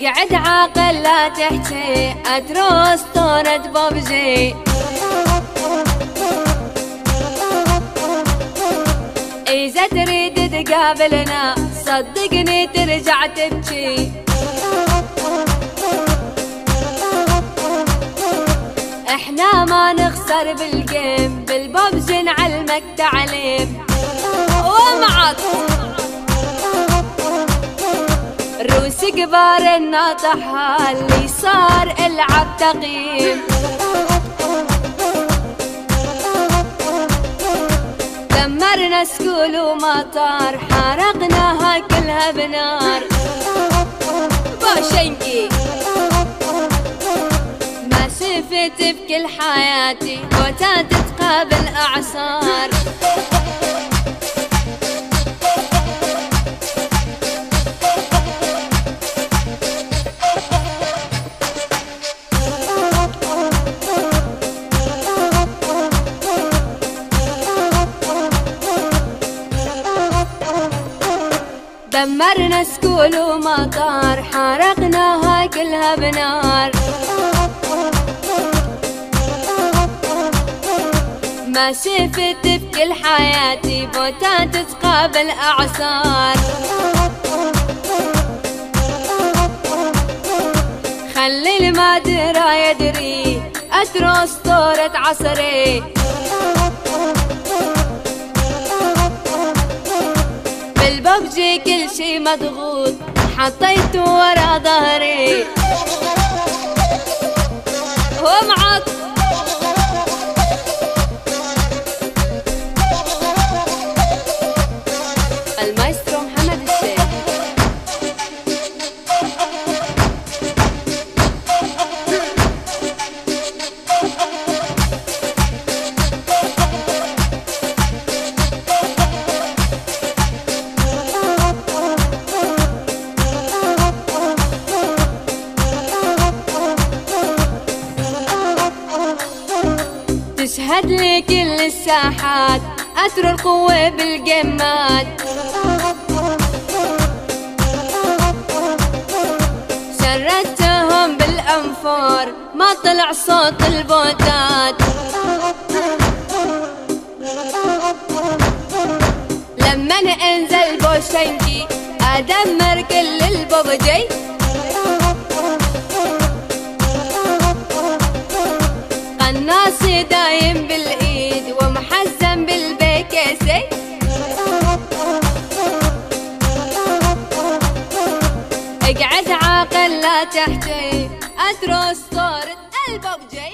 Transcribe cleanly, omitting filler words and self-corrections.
اقعد عاقل لا تحكي اتروس طورة ببجي. اذا تريد تقابلنا صدقني ترجع تبكي. احنا ما نخسر بالجيم بالببجي نعلمك تعليم. ومعك روس كبار الناطحة اللي صار العب تقييم. دمرنا سكول ومطار حرقناها كلها بنار. باشنكي ما شفت بكل حياتي موتات تقابل اعصار. دمرنا سكول ومطار حرقناها كلها بنار. ما شفت بكل حياتي بوتات تقابل اعصار. خلي اللي ما درى يدري اتروس طورة عصري. بالببجي كل شي مضغوط حطيته ورا ظهري. ومعك المايسترو محمد الشيخ. تشهد لي كل الساحات أترو القوة بالجمات. شردتهم بالأنفار ما طلع صوت البوتات. لما انزل بوشنكي أدمر كل الببجي. قناصي دايم بالايد ومحزم بالبيكيسي. اقعد عاقل لا تحكي اتروس صورة الببجي.